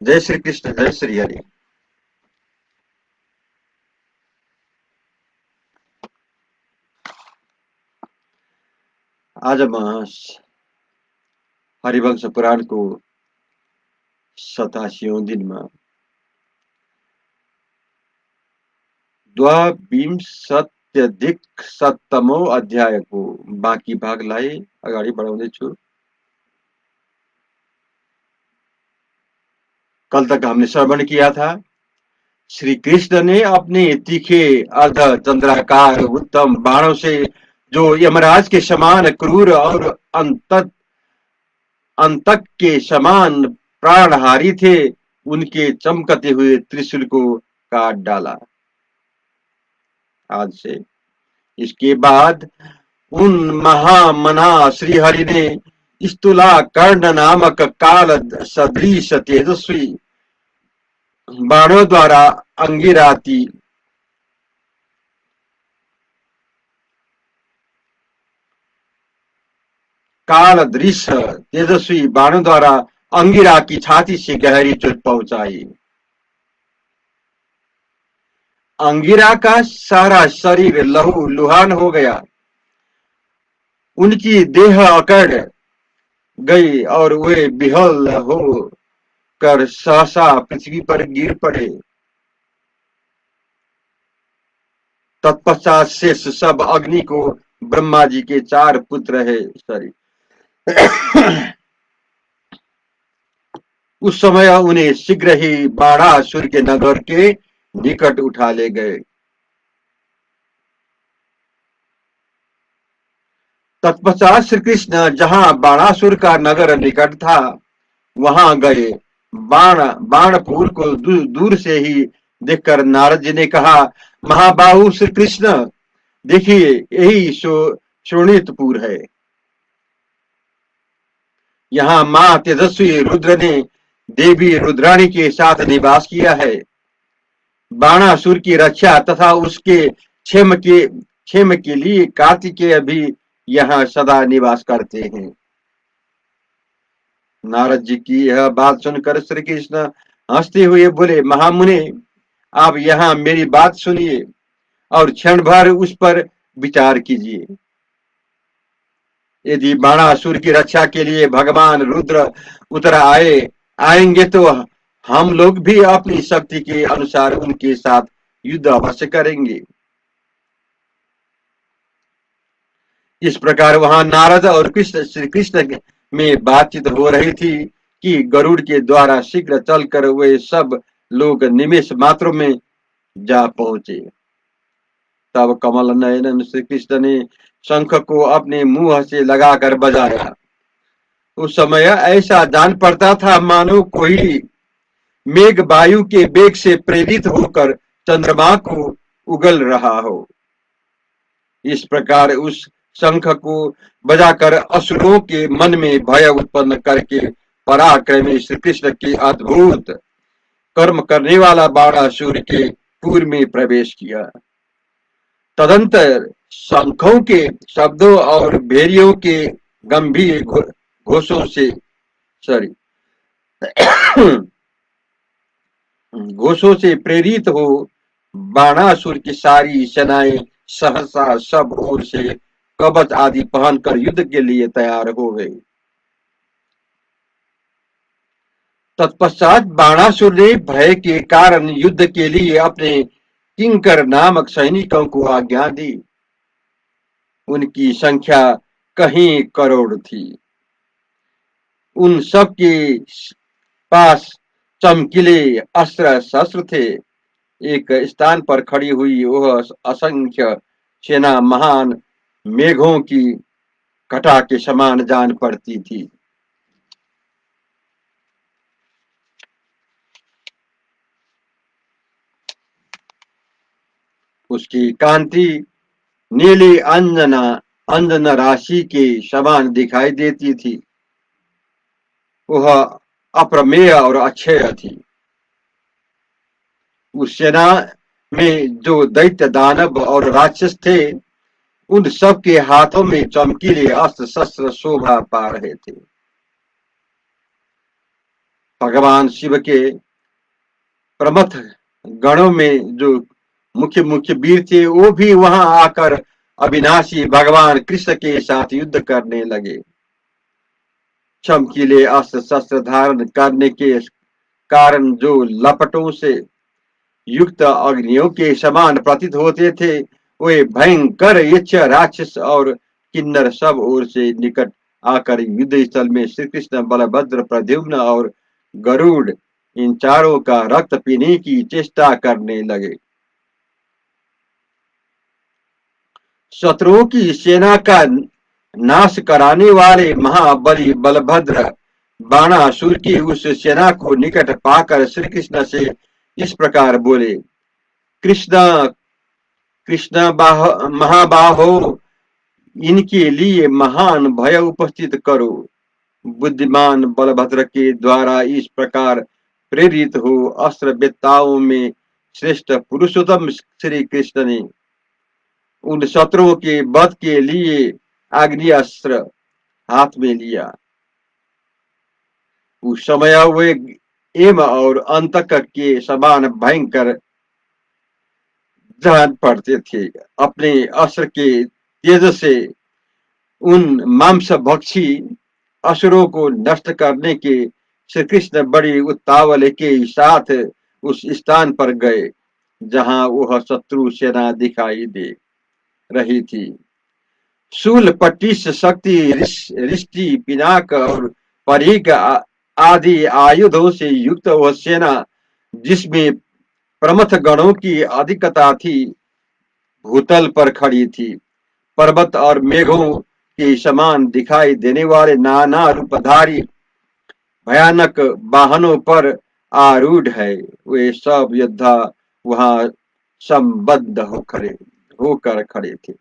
जय श्री कृष्ण, जय श्री हरि। आज हम हरिवंश पुराण को 87औं दिन में द्वाविंशत्यधिक-शततमो अध्याय को बाँकी भागलाई अगाडि बढाउँदैछु। कल तक हमने श्रवण किया था, श्री कृष्ण ने अपने तीखे अर्ध चंद्राकार उत्तम बाणों से जो यमराज के समान क्रूर और अंतक के समान प्राणहारी थे, उनके चमकते हुए त्रिशूल को काट डाला। आज से इसके बाद उन महामना श्रीहरि ने स्तुला कर्ण नामक काल सदृश तेजस्वी बाणों द्वारा अंगिराती काल दृश्य तेजस्वी बाणों द्वारा अंगिरा की छाती से गहरी चोट पहुंचाई। अंगिरा का सारा शरीर लहू लुहान हो गया, उनकी देह अकड़ गई और वे बिहल हो कर सहसा पृथ्वी पर गिर पड़े। तत्पश्चात शेष सब अग्नि को ब्रह्मा जी के 4 पुत्र है उस समय उन्हें शीघ्र ही बाणासुर के नगर के निकट उठा ले गए। तत्पश्चात श्री कृष्ण जहां बाणासुर का नगर निकट था वहां गए। बाणपुर को दूर से ही देखकर नारद जी ने कहा, महाबाहु श्री कृष्ण, देखिए यही शोणितपुर है। यहाँ मां तेजस्वी रुद्र ने देवी रुद्राणी के साथ निवास किया है। बाणासुर की रक्षा तथा उसके क्षेम के लिए कार्तिकेय भी यहाँ सदा निवास करते हैं। नारद जी की यह बात सुनकर श्री कृष्ण हंसते हुए बोले, महामुने, आप यहाँ मेरी बात सुनिए और क्षण भर उस पर विचार कीजिए। यदि बाणासुर की रक्षा के लिए भगवान रुद्र उतर आएंगे तो हम लोग भी अपनी शक्ति के अनुसार उनके साथ युद्ध अवश्य करेंगे। इस प्रकार वहां नारद और श्री कृष्ण में बातचीत हो रही थी कि गरुड़ के द्वारा शीघ्र चलकर वे सब लोग निमेष मात्र में जा पहुंचे। तब कमल नयन श्री कृष्ण ने शंख को अपने मुंह से लगाकर बजाया। उस समय ऐसा जान पड़ता था मानो कोई मेघ वायु के वेग से प्रेरित होकर चंद्रमा को उगल रहा हो। इस प्रकार उस शंख को बजाकर असुरों के मन में भय उत्पन्न करके पराक्रमी श्री कृष्ण के अद्भुत कर्म करने वाला बाणासुर के पुर में प्रवेश किया। तदंतर शंखों के शब्दों और भेरियों के गंभीर घोषों से घोषों से प्रेरित हो बाणासुर की सारी सेनाएं सहसा सब ओर से कवच आदि पहनकर युद्ध के लिए तैयार हो गई। तत्पश्चात बाणासुर ने भय के कारण युद्ध के लिए अपने किंकर नामक सैनिकों को आज्ञा दी। उनकी संख्या कहीं करोड़ थी। उन सब के पास चमकीले अस्त्र शस्त्र थे। एक स्थान पर खड़ी हुई वह असंख्य सेना महान मेघों की घटा के समान जान पड़ती थी। उसकी कांति नीली अंजन राशि के समान दिखाई देती थी। वह अप्रमेय और अक्षय थी। उस सेना में जो दैत्य दानव और राक्षस थे, उन सब के हाथों में चमकीले अस्त्र शस्त्र शोभा पा रहे थे। भगवान शिव के प्रमथ गणों में जो मुख्य मुख्य वीर थे, वो भी वहां आकर अविनाशी भगवान कृष्ण के साथ युद्ध करने लगे। चमकीले अस्त्र शस्त्र धारण करने के कारण जो लपटों से युक्त अग्नियों के समान प्रतीत होते थे, वे भयंकर यक्ष राक्षस और किन्नर सब ओर से निकट आकर युद्ध स्थल में श्री कृष्ण, बलभद्र, प्रद्युम्न और गरुड़, इन चारों का रक्त पीने की चेष्टा करने लगे। शत्रुओं की सेना का नाश कराने वाले महाबली बलभद्र बाणासुर की उस सेना को निकट पाकर श्री कृष्ण से इस प्रकार बोले, कृष्ण कृष्ण महाबाहो, इनके लिए महान भय उपस्थित करो। बुद्धिमान बलभद्र के द्वारा इस प्रकार प्रेरित हो अस्त्र वेत्ताओं में श्रेष्ठ पुरुषोत्तम श्री कृष्ण ने उन शत्रुओं के वध के लिए आग्नेयास्त्र हाथ में लिया। उस समय वे एम और अंतक के समान भयंकर जान पड़ते थे। अपने अस्त्र के तेज से उन मांस भक्षी असुरों को नष्ट करने के श्री कृष्ण बड़ी उतावल के साथ उस स्थान पर गए जहां वह शत्रु सेना दिखाई दे रही थी। शूल, पट्टिश, शक्ति, रिष्टि, पिनाक और परीक आदि आयुधों से युक्त वह सेना, जिसमें प्रमथ गणों की अधिकता थी, भूतल पर खड़ी थी। पर्वत और मेघों के समान दिखाई देने वाले नाना रूपधारी भयानक वाहनों पर आरूढ़ है। वे सब योद्धा वहां संबद्ध होकर खड़े थे।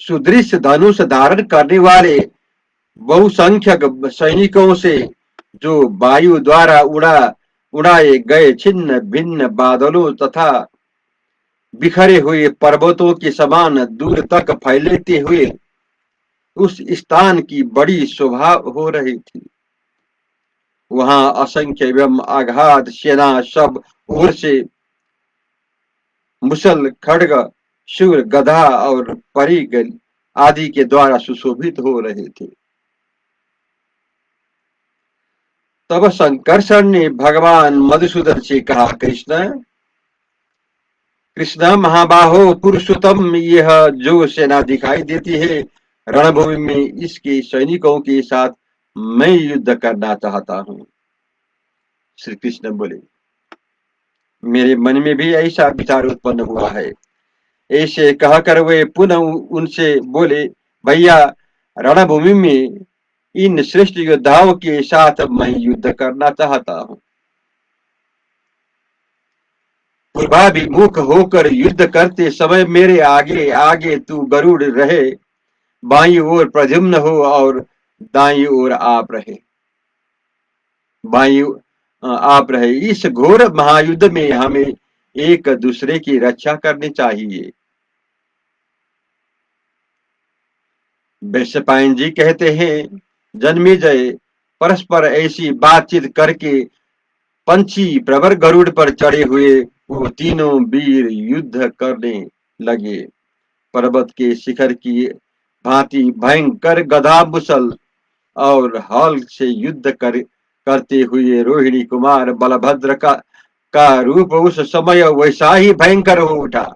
सुदृढ़ धनुष धारण करने वाले बहुसंख्यक सैनिकों से जो वायु द्वारा उड़ाए गए छिन्न भिन्न बादलों तथा बिखरे हुए पर्वतों के समान दूर तक फैलते हुए उस स्थान की बड़ी शोभा हो रही थी। वहां असंख्य एवं अगाध सेना सब ओर से मुसल, खड्ग, शूर, गधा और परिग आदि के द्वारा सुशोभित हो रहे थे। तब संकर्षण ने भगवान मधुसूदन से कहा, कृष्ण कृष्ण महाबाहो पुरुषोत्तम, यह जो सेना दिखाई देती है रणभूमि में, इसके सैनिकों के साथ मैं युद्ध करना चाहता हूं। श्री कृष्ण बोले, मेरे मन में भी ऐसा विचार उत्पन्न हुआ है। ऐसे कहकर वे पुनः उनसे बोले, भैया, रणभूमि में इन श्रेष्ठ योद्धाओं के साथ मैं युद्ध करना चाहता हूं। पूर्वाभिमुख होकर युद्ध करते समय मेरे आगे आगे तू गरुड़ रहे, बाईं ओर प्रद्युम्न हो और दाईं ओर आप रहे। इस घोर महायुद्ध में हमें एक दूसरे की रक्षा करनी चाहिए। वैशंपायन जी कहते हैं, जन्मेजय परस्पर ऐसी बातचीत करके पंछी प्रवर गरुड़ पर चढ़े हुए वो तीनों वीर युद्ध करने लगे। पर्वत के शिखर की भांति भयंकर गधा मुसल और हल से युद्ध करते हुए रोहिणी कुमार बलभद्र का रूप उस समय वैसा ही भयंकर हो उठा,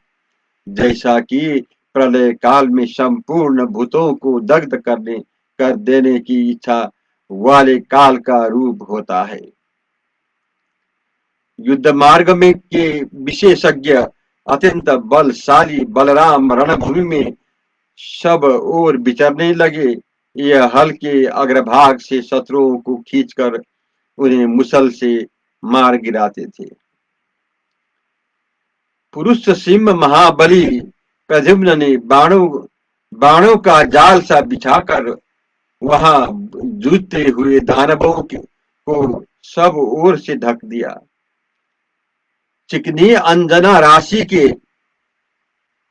जैसा कि प्रलय काल में संपूर्ण भूतों को दग्ध कर देने की इच्छा वाले काल का रूप होता है। युद्ध मार्ग में के विशेषज्ञ अत्यंत बलशाली बलराम रणभूमि में सब ओर विचरने लगे। यह हल के अग्रभाग से शत्रुओं को खींचकर उन्हें मुसल से मार गिराते थे। पुरुष सिंह महाबली प्रद्युम्न ने बाणों का जाल सा बिछाकर वहां जूझते हुए दानवों को सब ओर से ढक दिया। चिकनी अंजना राशि के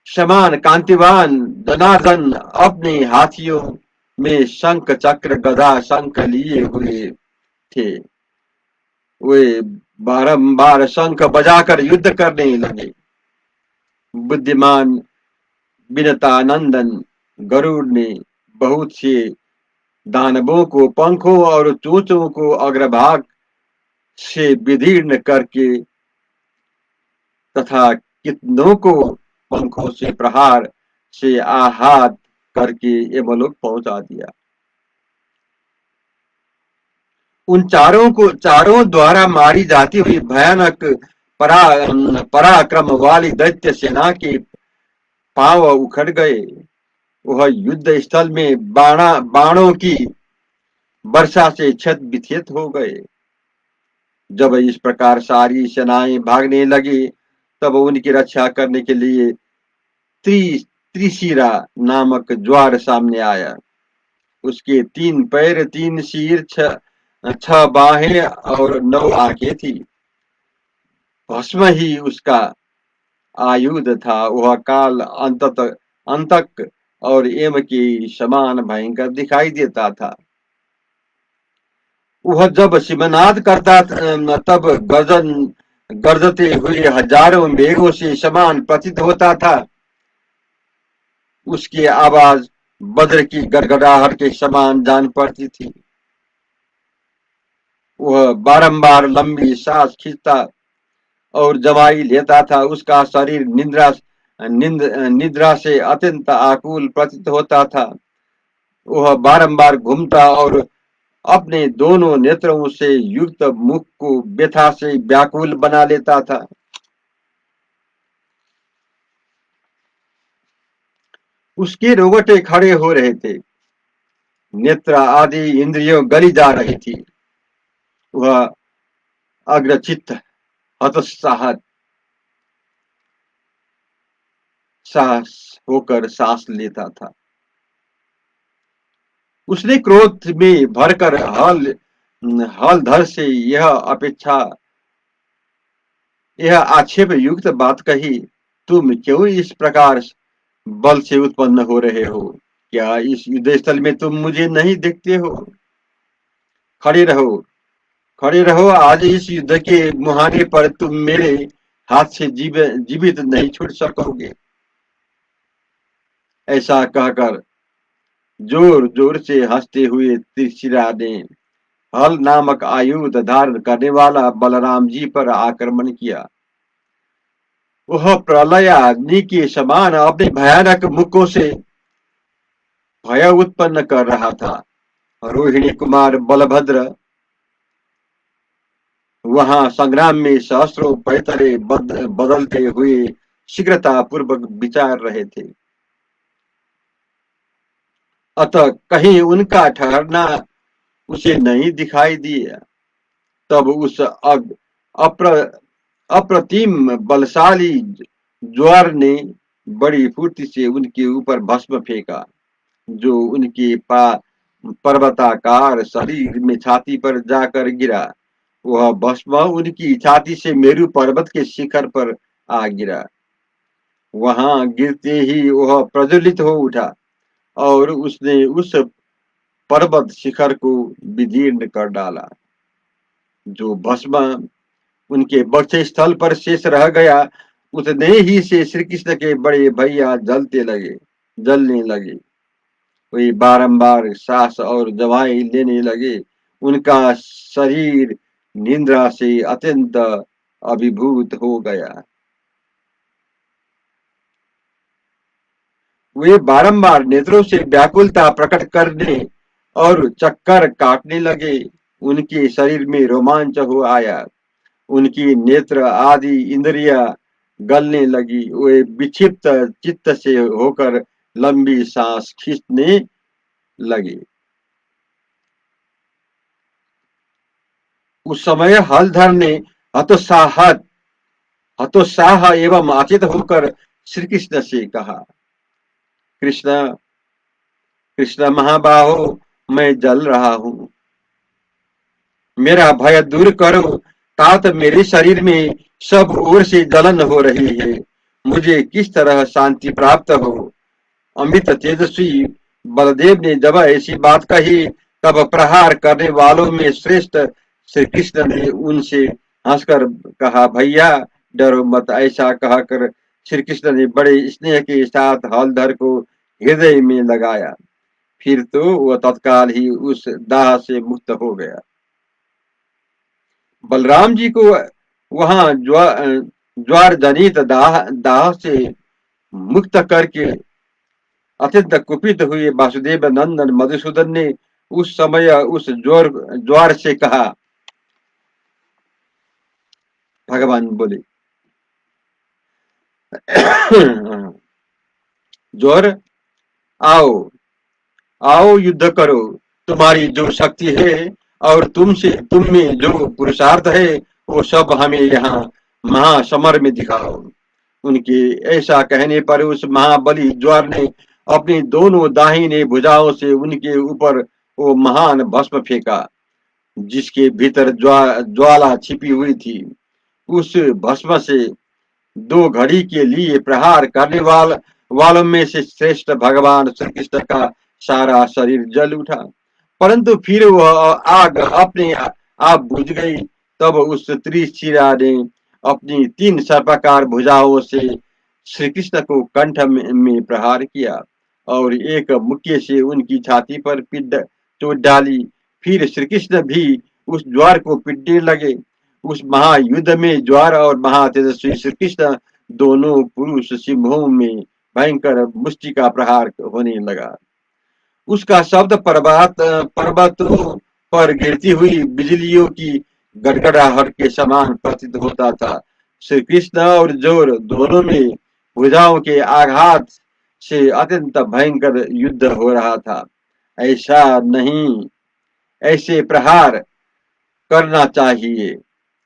समान कांतिवान जनार्दन अपने हाथियों में शंख चक्र गदा शंख लिए हुए थे। वे बारंबार शंख बजाकर युद्ध करने लगे। बुद्धिमान विनतानंदन गरुड़ ने बहुत से दानवों को पंखों और चोंचों को अग्रभाग से विदीर्ण करके तथा कितनों को पंखों से प्रहार से आहत करके यमलोक पहुंचा दिया। उन चारों द्वारा मारी जाती हुई भयानक पराक्रम वाली दैत्य सेना के पांव उखड़ गए। वह युद्ध स्थल में बाणों की वर्षा से क्षत विक्षत हो गए। जब इस प्रकार सारी सेनाएं भागने लगी, तब उनकी रक्षा करने के लिए त्रिशिरा नामक ज्वार सामने आया। उसके 3 पैर 3 सिर 6 बाहें और 9 आंखें थी। भस्म ही उसका आयुध था। वह काल अंतक और एम के समान भयंकर दिखाई देता था। वह जब सिमनाद करता तब गरजते हुए हजारों मेघों से समान प्रतीत होता था। उसकी आवाज वज्र की गड़गड़ाहट के समान जान पड़ती थी। वह बारंबार लंबी सांस खींचता और जमाई लेता था। उसका शरीर निद्रा से अत्यंत आकुल प्रतीत होता था। वह बारंबार घूमता और अपने दोनों नेत्रों से युक्त मुख को व्यथा से व्याकुल बना लेता था। उसके रोंगटे खड़े हो रहे थे। नेत्र आदि इंद्रियों गली जा रही थी। वह अग्रचित्त हतोत्साहित साहस होकर सांस लेता था। उसने क्रोध में भरकर हलधर से यह आक्षेप युक्त बात कही, तुम क्यों इस प्रकार बल से उत्पन्न हो रहे हो? क्या इस युद्ध स्थल में तुम मुझे नहीं देखते हो? खड़े रहो, खड़े रहो। आज इस युद्ध के मुहाने पर तुम मेरे हाथ से जीवित नहीं छूट सकोगे। ऐसा कहकर जोर जोर से हंसते हुए त्रिशिरा ने हल नामक आयुध धारण करने वाला बलराम जी पर आक्रमण किया। वह प्रलय अग्नि के समान अपने भयानक मुखों से भय उत्पन्न कर रहा था। रोहिणी कुमार बलभद्र वहां संग्राम में सहस्रों पैतरे बदलते हुए शीघ्रता पूर्वक विचार रहे थे। अतः कहीं उनका ठहरना उसे नहीं दिखाई दिया। तब उस अप्रतिम बलशाली ज्वार ने बड़ी फुर्ती से उनके ऊपर भस्म फेंका, जो उनके पर्वताकार शरीर में छाती पर जाकर गिरा। वह भस्म उनकी छाती से मेरु पर्वत के शिखर पर आ गिरा। वहां गिरते ही वह प्रज्वलित हो उठा और उसने उस पर्वत शिखर को विदीर्ण कर डाला। जो भस्म उनके बक्से स्थल पर शेष रह गया, उतने ही से श्री कृष्ण के बड़े भैया जलने लगे। वे बारंबार सांस और दवाएं लेने लगे। उनका शरीर निद्रा से अत्यंत अभिभूत हो गया। वे बारंबार नेत्रों से व्याकुलता प्रकट करने और चक्कर काटने लगे। उनके शरीर में रोमांच हो आया। उनकी नेत्र आदि इंद्रियां गलने लगी। वे विक्षिप्त चित्त से होकर लंबी सांस खींचने लगे। उस समय हलधर ने हतोत्साहत हतोत्साह एवं अचेत होकर श्री कृष्ण से कहा, कृष्ण कृष्ण महाबाहो, मैं जल रहा हूँ, मेरा भय दूर करो। तात मेरे शरीर में सब ओर से जलन हो रही है। मुझे किस तरह शांति प्राप्त हो। अमित तेजस्वी बलदेव ने जब ऐसी बात कही, तब प्रहार करने वालों में श्रेष्ठ श्री कृष्ण ने उनसे हंसकर कहा, भैया डरो मत। ऐसा कहकर श्री कृष्ण ने बड़े स्नेह के साथ हलधर को हृदय में लगाया। फिर तो वह तत्काल ही उस दाह से मुक्त हो गया। बलराम जी को वहां ज्वार जनित दाह से मुक्त करके अत्यंत कुपित हुए वासुदेव नंदन मधुसूदन ने उस समय उस ज्वार से कहा, भगवान बोले, ज्वार आओ आओ युद्ध करो। तुम्हारी जो शक्ति है और तुम में जो पुरुषार्थ है, वो सब हमें यहाँ महासमर में दिखाओ। उनके ऐसा कहने पर उस महाबली ज्वार ने अपनी दोनों दाहिने भुजाओं से उनके ऊपर वो महान भस्म फेंका, जिसके भीतर ज्वाला छिपी हुई थी। उस भस्म से दो घड़ी के लिए प्रहार करने वालों में से श्रेष्ठ भगवान श्री कृष्ण का सारा शरीर जल उठा। परंतु फिर वह आग अपने आप बुझ गई। तब उस त्रिशिरा ने अपनी तीन सर्पाकार भुजाओं से श्री कृष्ण को कंठ में प्रहार किया और एक मुक्के से उनकी छाती पर चोट डाली। फिर श्री कृष्ण भी उस ज्वार को पीटने लगे। उस महायुद्ध में ज्वार और महातेजस्वी श्री कृष्ण दोनों पुरुष सिंहों में भयंकर मुष्टि का प्रहार होने लगा। उसका शब्द पर्वतों पर गिरती हुई बिजलियों की गड़गड़ाहट के समान प्रतीत होता था। श्री कृष्ण और जोर दोनों में भुजाओं के आघात से अत्यंत भयंकर युद्ध हो रहा था। ऐसा नहीं, ऐसे प्रहार करना चाहिए,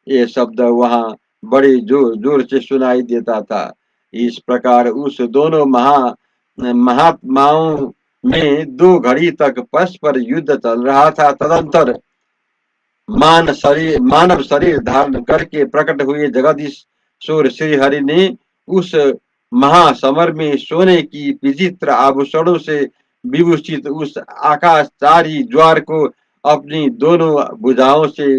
ये शब्द वहां बड़े जोर जोर से सुनाई देता था। इस प्रकार उस दोनों महात्माओं में दो घड़ी तक परस्पर युद्ध चल रहा था। तदंतर मानव शरीर धारण करके प्रकट हुए जगदीश्वर श्री हरि ने उस महासमर में सोने की विचित्र आभूषणों से विभूषित उस आकाशचारी ज्वार को अपनी दोनों भुजाओं से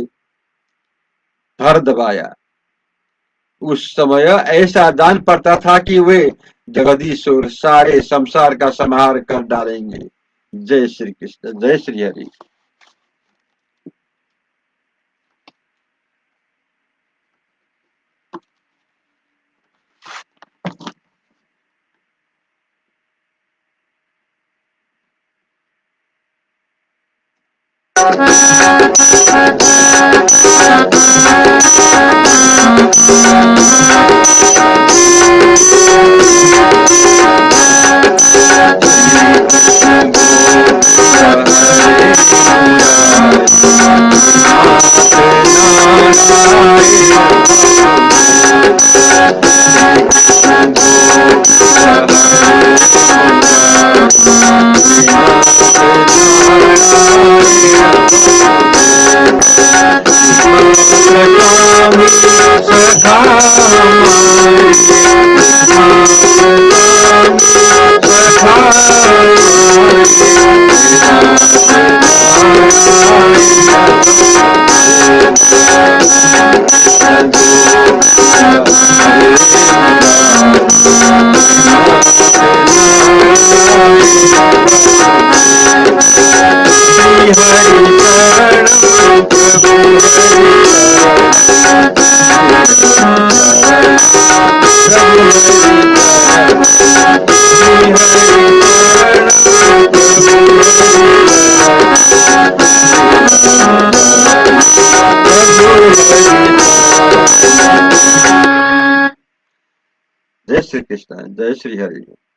धर दबाया। उस समय ऐसा जान पड़ता था कि वे जगदीश्वर सारे संसार का संहार कर डालेंगे। जय श्री कृष्ण, जय श्री हरि। जय श्री हरि।